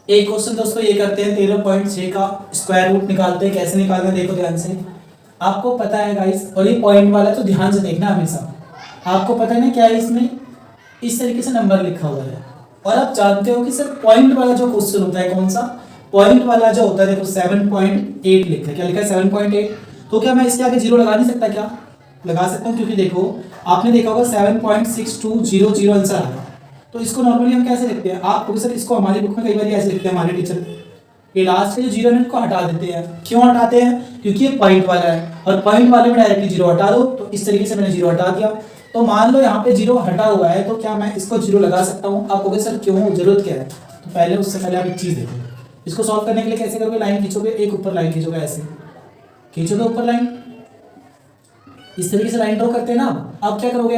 एक क्वेश्चन दोस्तों ये करते हैं 13.6 का स्क्वायर रूट निकालते हैं। कैसे निकालते हैं देखो ध्यान से। आपको पता है गाइस, और ये पॉइंट वाला तो ध्यान से देखना हमेशा। आपको पता है ना क्या है इसमें, इस तरीके से नंबर लिखा हुआ है। और आप जानते हो कि सर पॉइंट वाला जो क्वेश्चन होता है, कौन सा पॉइंट वाला जो होता है, देखो 7.8 लिखा है। क्या लिखा है 7.8। तो क्या मैं इसके आगे जीरो लगा नहीं सकता? क्या लगा सकता हूँ, क्योंकि देखो आपने देखा होगा 7.6200 आंसर आया। तो इसको नॉर्मली हम कैसे लिखते हैं, आप सर इसको हमारी बुक में कई बार ऐसे लिखते हैं हमारे टीचर, ये लास्ट के जो जीरो है इनको हटा देते हैं। क्यों हटाते हैं? क्योंकि ये पॉइंट वाला है और पॉइंट वाले में डायरेक्टली जीरो हटा दो। तो इस तरीके से मैंने जीरो हटा दिया। तो मान लो यहाँ पे जीरो हटा हुआ है, तो क्या मैं इसको जीरो लगा सकता हूँ? आप कहोगे सर क्यों, जरूरत क्या है? तो पहले उससे पहले आप एक चीज देखो, इसको सॉल्व करने के लिए कैसे करोगे, लाइन खींचोगे, एक ऊपर लाइन खींचोगे, ऐसे खींचोगे ऊपर लाइन, इस तरीके से लाइन ड्रॉ करते हैं ना। अब क्या करोगे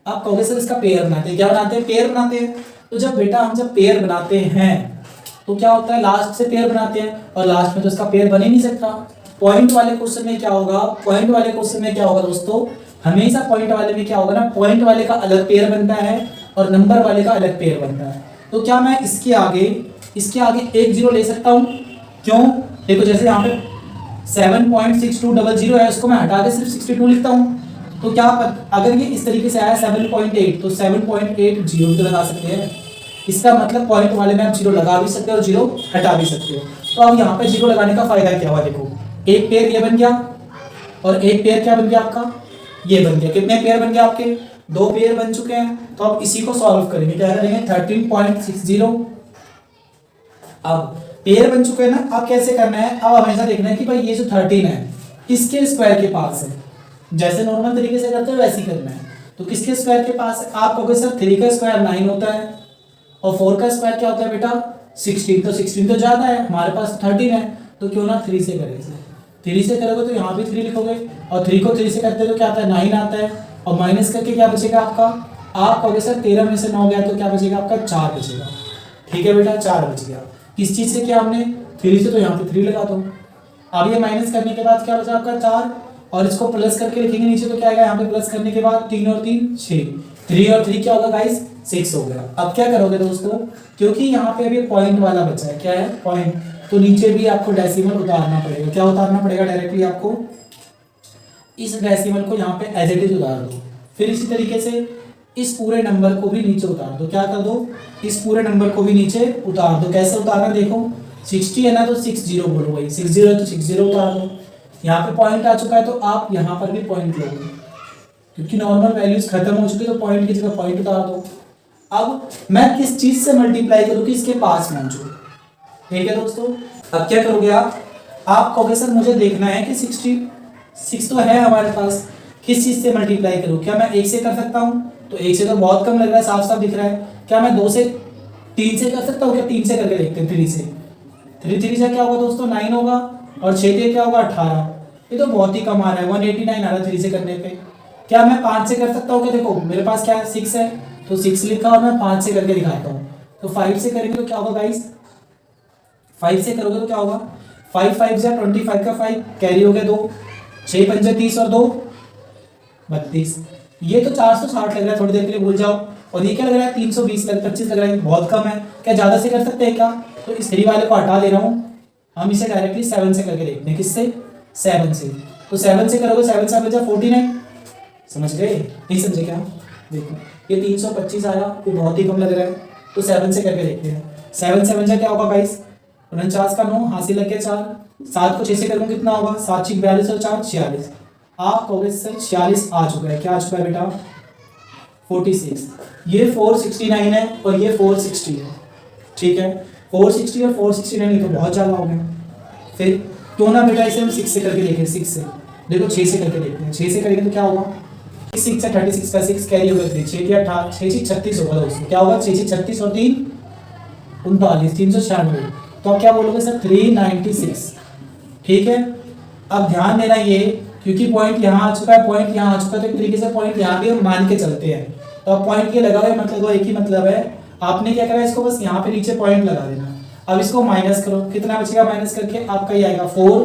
आप कहोगे सर इसका पेयर बनाते हैं। क्या बनाते हैं? पेयर बनाते हैं। तो जब बेटा हम जब पेयर बनाते हैं तो क्या होता है, लास्ट से पेयर बनाते हैं, और लास्ट में तो इसका पेयर बन ही नहीं सकता। पॉइंट वाले क्वेश्चन में क्या होगा, पॉइंट वाले क्वेश्चन में क्या होगा दोस्तों, हमेशा पॉइंट वाले में क्या होगा ना, पॉइंट वाले का अलग पेयर बनता है और नंबर वाले का अलग पेयर बनता है। तो क्या मैं इसके आगे एक जीरो ले सकता हूँ? क्यों? देखो जैसे यहाँ पे 7.6200 है, उसको मैं हटा के सिर्फ 62 लिखता हूँ। तो क्या अगर ये इस तरीके से आया 7.8, तो 7.80 तो लगा सकते हैं। इसका मतलब पॉइंट वाले में आप जीरो लगा भी सकते हो और जीरो हटा भी सकते हो। तो अब यहाँ पे जीरो लगाने का फायदा क्या हुआ, देखो एक पेयर ये बन गया और एक पेयर क्या बन गया आपका, ये बन गया। कितने पेयर बन गए आपके? दो पेयर बन चुके हैं। तो अब इसी को सॉल्व करेंगे, क्या करेंगे 13.60। अब पेयर बन चुके हैं ना, अब कैसे करना है, अब हमेशा देखना है कि भाई ये जो 13 है किसके स्क्वायर के पास है। जैसे नॉर्मल तरीके से करते हो वैसे ही करना है। तो किसके स्क्वायर के पास है? आप कहोगे सर 3 का स्क्वायर 9 होता है और 4 का स्क्वायर क्या होता है बेटा 16। तो 16 तो ज्यादा है, हमारे पास 13 है, तो क्यों ना 3 से करेंगे। 3 से करोगे तो यहाँ भी 3 लिखोगे, और 3 को 3 से करते तो क्या आता है 9 आता है, और माइनस करके क्या बचेगा आपका, आप कहोगे सर 13 में से 9 गया तो क्या बचेगा आपका 4 बचेगा। ठीक है बेटा 4 बच गया। किस चीज से किया हमने? 3 से, तो यहाँ पे 3 लगा दो। अब ये माइनस करने के बाद क्या बचा आपका 4, और इसको प्लस करके लिखेंगे नीचे तो क्या आएगा, यहाँ पे प्लस करने के बाद 3 और 3 6, 3 और 3 क्या होगा गाइस 6 हो गया। अब क्या करोगे दोस्तों, क्योंकि यहाँ पे अभी पॉइंट वाला बचा है, क्या है पॉइंट, तो नीचे भी आपको डेसिमल उतारना पड़ेगा। क्या उतारना पड़ेगा? डायरेक्टली आपको इस डेसिमल को यहाँ पे एज इट इज उतार दो। फिर इसी तरीके से इस पूरे नंबर को भी नीचे उतार दो। क्या कर दो, इस पूरे नंबर को भी नीचे उतार दो। कैसे उतारना देखो, 60 है ना, तो 60 बोलो भाई, 60 है तो 60 उतार दो। यहाँ पे पॉइंट आ चुका है तो आप यहाँ पर भी पॉइंट लोगे, क्योंकि नॉर्मल वैल्यूज खत्म हो चुकी है तो पॉइंट की जगह पॉइंट उतार दो। अब मैं किस चीज से मल्टीप्लाई करूँ कि इसके पास पहुंचू। ठीक है दोस्तों, अब क्या करोगे आप कहोगे सर मुझे देखना है कि 66 तो है हमारे पास, किस चीज से मल्टीप्लाई करूँ। क्या मैं 1 से कर सकता हूँ? तो 1 से तो बहुत कम लग रहा है, साफ साफ दिख रहा है। क्या मैं 2 से 3 से कर सकता हूँ? क्या 3 से करके देखते हैं। 3 से 3 से क्या होगा दोस्तों 9 होगा, और 6 से क्या होगा 18। ये तो बहुत ही कम आ रहा है, 189 आ रहा है 3 से करने पे। क्या मैं 5 से कर सकता हूँ? क्या देखो मेरे पास क्या है 6 है, तो 6 लिखा और मैं 5 से करके दिखाता हूँ। तो 5 से करेंगे तो क्या होगा गाइस, 5 से करोगे तो क्या होगा, 5 5 जा 25 का 5 कैरी हो गया 2, 6 5 30 और 2 32। ये तो 460 लग रहा है, थोड़ी देर के लिए भूल जाओ। और ये क्या लग रहा है 320 लग 25 लग रहा है, बहुत कम है। क्या ज्यादा से कर सकते हैं क्या? तो इस 3 वाले को हटा दे रहा हूँ, हम इसे डायरेक्टली 7 से करके देखते हैं। किससे? 7 से। तो 7 से करोगे 7 से बचा 49। समझ गए? नहीं समझे क्या? देखो ये 325 आया, ये बहुत ही कम लग रहा है, तो 7 से करके देखते हैं। 7 7 जा क्या होगा गाइस 49 का 9, हाथ से लग गया 4। 7 को 6 से करूँ कितना होगा, 7 6 42 और 4 46। आप कहोगे सर 46 आ चुका है। क्या आ चुका है बेटा 46। ये 469 है और ये 460 है। ठीक है 460 और 469 तो बहुत ज़्यादा हो गया। फिर क्यों ना बेटा इसे हम 6 से करके देखें। 6 से देखो 6 से करके देखते हैं। 6 से करेंगे तो क्या होगा, 6 से 36 का 6 कैरी होगा 3, 6 के 18, 6 6 36 होगा दोस्तों। क्या होगा 6 6 36 और 3 39, 396। तो आप क्या बोलोगे सर 396। ठीक है, अब ध्यान देना ये, क्योंकि पॉइंट यहाँ आ चुका है, पॉइंट यहाँ आ चुका है, तो एक तरीके से पॉइंट यहाँ भी हम मान के चलते हैं। तो अब पॉइंट ये लगा हुआ है, मतलब एक ही मतलब है, आपने क्या करा है इसको बस यहाँ पे नीचे पॉइंट लगा देना। अब इसको माइनस करो, कितना बचेगा माइनस करके, आपका ये आएगा 4,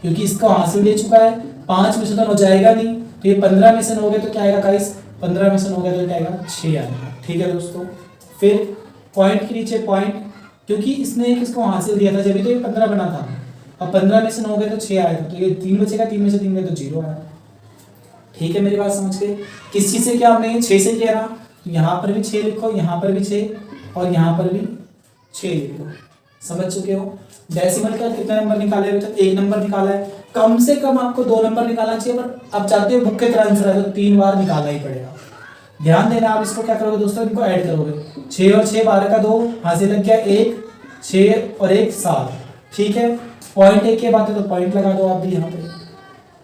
क्योंकि इसको हासिल ले चुका है। 5 में से तो 9 जाएगा नहीं, तो ये 15 में से 9 हो गया तो क्या आएगा गाइस, 15 में से 9 हो गया तो क्या आएगा 6 आएगा। ठीक है दोस्तों, फिर पॉइंट के नीचे पॉइंट, क्योंकि इसने एक इसको हासिल दिया था जब भी, तो ये 15 बना था। अब 15 में से 9 गए तो 6 आएगा, तो ये 3 बचेगा, 3 में से 3 गए तो 0 आया। ठीक है, मेरी बात समझ गए। किस चीज़ से किया हमने? 6 से किया ना, तो यहाँ पर भी 6 लिखो, यहाँ पर भी 6 और यहाँ पर भी 6 लिखो। समझ चुके हो? डेसिमल का कितना नंबर निकाले हुए? तो 1 नंबर निकाला है। कम से कम आपको 2 नंबर निकालना चाहिए, पर अब चाहते हो बुक के तरह आंसर है तो 3 बार निकालना ही पड़ेगा। ध्यान देना, आप इसको क्या करोगे दोस्तों, इनको ऐड करोगे। 6 और 6 12 का 2, यहाँ से लग गया 1, 6 और 1 7। ठीक है, पॉइंट 1 की बात है तो पॉइंट लगा दो आप भी यहाँ पे।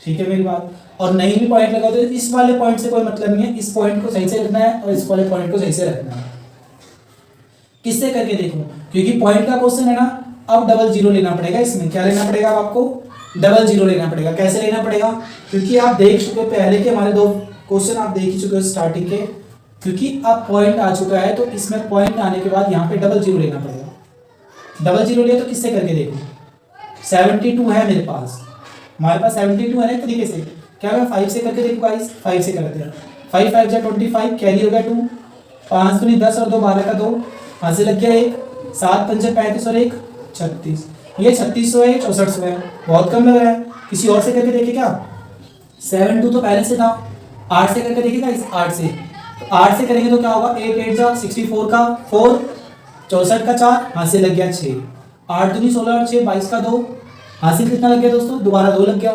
ठीक है मेरी बात। और नहीं भी पॉइंट लगा दो, इस वाले पॉइंट से कोई मतलब नहीं है, इस पॉइंट को सही से रखना है और इस वाले पॉइंट को सही से रखना है। किससे करके देखो, क्योंकि पॉइंट का क्वेश्चन है ना, अब डबल जीरो लेना पड़ेगा। इसमें क्या लेना पड़ेगा आपको? डबल जीरो लेना पड़ेगा। कैसे लेना पड़ेगा? क्योंकि आप देख चुके हो पहले के हमारे 2 क्वेश्चन आप देख ही चुके हो स्टार्टिंग के। क्योंकि अब पॉइंट आ चुका है तो इसमें पॉइंट आने के बाद यहाँ पे डबल जीरो लेना पड़ेगा। डबल जीरो लिया तो किससे करके देखो, 72 है मेरे पास, हमारे पास 72 है ना। एक तरीके से क्या मैं 5 से करके देखूँ गाइस? 5 से करते हैं। 5 5 जा 25, कैरी हो गया 2, 5 दूनी 10 और 2 12 का 2, यहाँ से लग गया 1, 7 5 35 और 1 36। ये 3600 है, 6400 है, बहुत कम लग रहा है। किसी और से करके देखे क्या? 7 2 तो पहले से था। 8 से करके देखेगा इस 8 से, तो 8 से करेंगे तो क्या होगा? 8 8 जा 64 का 4, 64 का 4, यहाँ से लग गया 6, 8 दूनी 16 और 6 22 का 2, हासिल कितना लग गया दोस्तों? दोबारा 2 लग गया,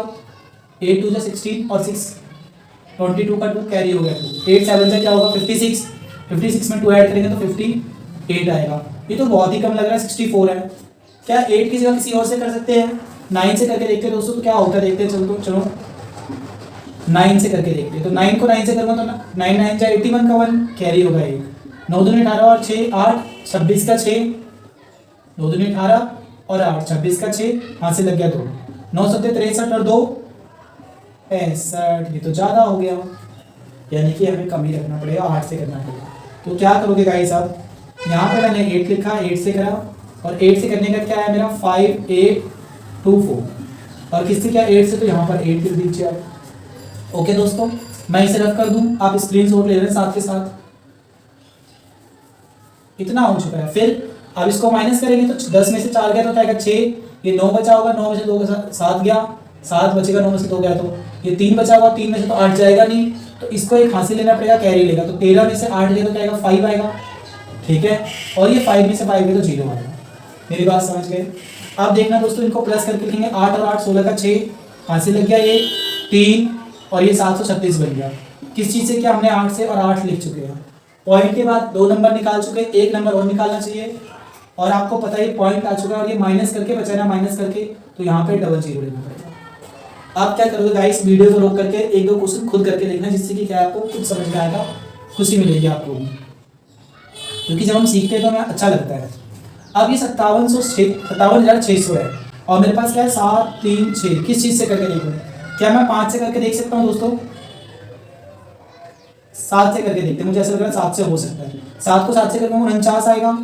8 2 जा 16 और 6 22 का 2, कैरी हो गया 2, 8 7 जा क्या होगा? 56, 56 में 2 ऐड करेंगे तो 58 आएगा। ये तो बहुत ही कम लग रहा है, 64 है। क्या 8 की जगह किसी और से कर सकते हैं? 9 से करके देखते हैं दोस्तों, तो क्या होता है देखते हैं। चलो 9 से करके देखते हैं। तो 9 को 9 से करूँगा तो 9 9 जा 81 का 1, कैरी होगा 1, 9 दूनी 18 और 6 8, 26 का 6, 9 दूनी 18 और 8, 26 का 6, यहाँ से लग गया 2, 9 7 63 और 2 65। ये तो ज़्यादा हो गया, यानी कि हमें कम ही रखना पड़ेगा, 8 से करना पड़ेगा। तो क्या करोगे गाइस आप? यहाँ पर मैंने 8 लिखा, 8 से करा, और 8 से करने का क्या है मेरा? 5 8 2 4, और किससे क्या? 8 से, तो यहाँ पर 8 लिख दीजिए आप। ओके दोस्तों, मैं इसे रख कर दूँ, आप स्क्रीनशॉट ले लें साथ के साथ। इतना हो चुका है। फिर अब इसको माइनस करेंगे तो 10 में से 4 गया तो क्या आएगा? 6, ये 9 बचा होगा, 9 में से 2 के साथ 7 गया, 7 बचेगा, 9 में से 2 गया तो ये 3 बचा होगा, 3 में से तो 8 जाएगा नहीं, तो इसको एक हासिल लेना पड़ेगा, कैरी लेगा। तो 13 में से 8 गया तो क्या आएगा? 5 आएगा। ठीक है, और ये 5 में से 5 गया तो 0 आएगा। मेरी बात समझ गए? अब देखना दोस्तों, इनको प्लस करके लिखेंगे, 8 और 8 16 का 6, हासिल लग गया ये 3, और ये 736 बन गया। किस चीज़ से? क्या हमने 8 से और 8 लिख चुके हैं। पॉइंट के बाद 2 नंबर निकाल चुके, 1 नंबर और निकालना चाहिए, और आपको पता है पॉइंट आ चुका है, और ये माइनस करके बचाना, माइनस करके, तो यहाँ पे डबल जीरो लेना पड़ेगा। आप क्या करोगे गाइस? वीडियो को रोक करके 1-2 क्वेश्चन खुद करके देखना, जिससे कि क्या आपको खुद समझ में आएगा, खुशी मिलेगी आपको भी, क्योंकि जब हम सीखते हैं तो हमें अच्छा लगता है। अब ये 57,600 है, और मेरे पास क्या है? 7 3 6। किस चीज़ से करके देखूँ? क्या मैं 5 से करके देख सकता हूँ दोस्तों? 7 से करके देखते हैं, मुझे ऐसा लग रहा है 7 से हो सकता है। 7 को 7 से करके 49 आएगा,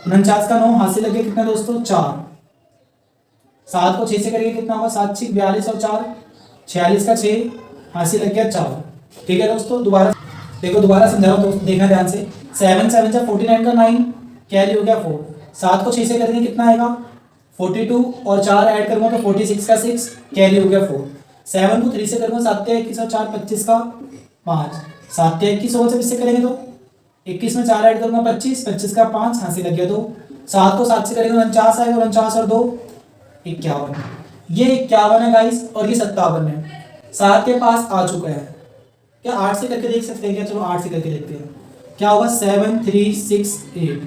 49 का 9, हासिल लगे कितना दोस्तों? 4। 7 को 6 से करेंगे कितना होगा? 7 6 42 और 4 46 का 6, हासिल लग गया 4। ठीक है दोस्तों, दोबारा देखो, दोबारा समझा रहा हूँ दोस्तों, देखना ध्यान से। 7 7 जा 49 का 9, कैरी हो गया 4। 7 को 6 से करेंगे कितना आएगा? 42 और 4 ऐड करूँगा तो 46 का 6, कैरी हो गया 4। 7 को 3 से करूँगा 7 21 और 4 25 का 5, 7 21 और जब इससे करेंगे तो 21 में 4 ऐड करूँगा 25, 25 का 5, हासिल लग गया 2। 7 को 7 से करेंगे 49 आएगा, 49 और 2 51। ये 51 है गाइस, और ये 57 है। 7 के पास आ चुका है। क्या 8 से करके देख सकते हैं क्या? चलो 8 से करके देखते हैं, क्या होगा? 7 3 6 8,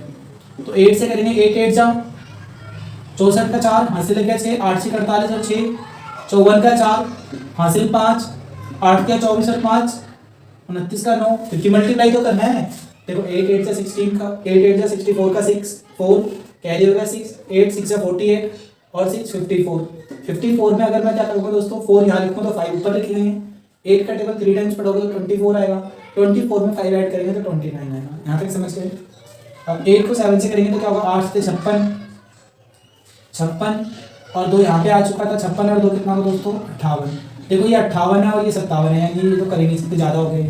तो 8 से करेंगे, 8 8 जा 64 का 4, हासिल लग गया 6, 8 से 48 और 6 54 का 4, हासिल 5, 8 का 24 और 5 29 का 9, क्योंकि मल्टीप्लाई तो करना है। देखो 8 8 जा 16 का, 8 8 जा 64 का 6 4, कैरी हो गया 6, 8 6 जा 48 और 6 54। 54 में अगर मैं क्या करूँगा दोस्तों? 4 यहाँ लिखूँ तो 5 ऊपर लिख लेंगे। 8 का टेबल 3 टाइम्स पढ़ोगे तो 24 आएगा, 24 में 5 ऐड करेंगे तो 29 आएगा। यहाँ तक समझ गए? अब 8 को 7 से करेंगे तो क्या होगा? 8 से 56 और 2 यहाँ पे आ चुका था, 56 और 2 कितना होगा दोस्तों? 58। देखो ये 58 है और ये 57 है, यानी ये तो कर ही नहीं सकते, ज़्यादा हो गए।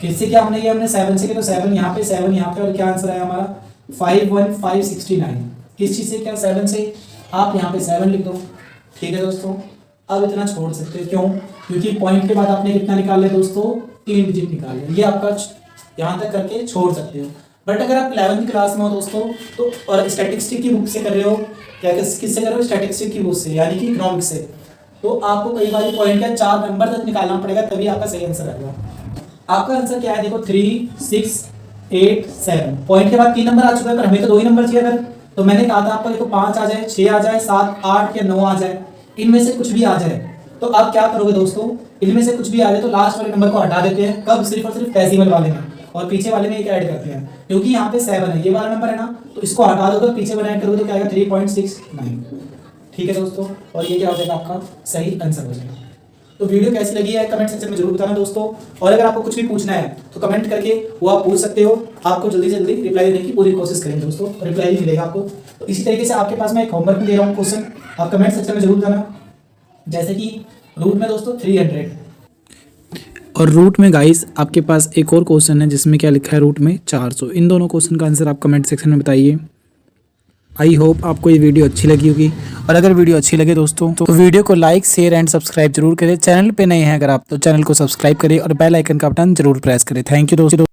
किससे क्या हमने 7 से किया तो 7 यहाँ पे, 7 यहाँ पे, और क्या आंसर आया हमारा? 51569 किस चीज़ से, क्या 7 से, आप यहाँ पे 7 लिख दो। ठीक है दोस्तों, अब इतना छोड़ सकते हो, क्यों? क्योंकि पॉइंट के बाद आपने कितना निकाल लिया दोस्तों, 3 डिजिट निकाल लिया। ये आपका यहाँ तक करके छोड़ सकते हो। बट अगर आप 11वीं क्लास में हो दोस्तों, तो और स्टैटिस्टिक की बुक से कर रहे हो, क्या किससे कर रहे हो, स्टैटिस्टिक की बुक से, यानी कि इकोनॉमिक्स से, तो आपको कई बार पॉइंट का 4 नंबर तक निकालना पड़ेगा, तभी आपका सही आंसर आएगा। आपका आंसर क्या है देखो, 3, 6, 8, 7। पॉइंट के बाद 3 नंबर आ चुका है, पर हमें तो 2 ही नंबर चाहिए। अगर तो मैंने कहा था आपको देखो 5 आ जाए, 6 आ जाए, 7, 8 या 9 आ जाए, इनमें से कुछ भी आ जाए, तो आप क्या करोगे दोस्तों, इनमें से कुछ भी आ जाए तो लास्ट वाले नंबर को हटा देते हैं। कब? सिर्फ और सिर्फ डेसिमल वाले में, और पीछे वाले में एक ऐड करते हैं, क्योंकि यहाँ पे 7 है, ये वाला नंबर है ना, तो इसको हटा दोगे, पीछे वाला ऐड करोगे तो क्या आएगा, 3.69। ठीक है दोस्तों, और ये क्या हो जाएगा, आपका सही आंसर हो जाएगा। तो वीडियो कैसी लगी है कमेंट सेक्शन में जरूर बताना दोस्तों, और अगर आपको कुछ भी पूछना है तो कमेंट करके वो आप पूछ सकते हो। आपको जल्दी से जल्दी रिप्लाई देने की पूरी कोशिश करेंगे दोस्तों, रिप्लाई भी मिलेगा आपको। तो इसी तरीके से आपके पास मैं एक होमवर्क भी दे रहा हूँ, क्वेश्चन आप कमेंट सेक्शन में जरूर बताना, जैसे कि रूट में दोस्तों 300, और रूट में गाइस आपके पास एक और क्वेश्चन है जिसमें क्या लिखा है, रूट में 400। इन दोनों क्वेश्चन का आंसर आप कमेंट सेक्शन में बताइए। आई होप आपको ये वीडियो अच्छी लगी होगी, और अगर वीडियो अच्छी लगे दोस्तों तो वीडियो को लाइक, शेयर एंड सब्सक्राइब जरूर करें। चैनल पे नए हैं अगर आप, तो चैनल को सब्सक्राइब करें और बेल आइकन का बटन जरूर प्रेस करें। थैंक यू दोस्तों।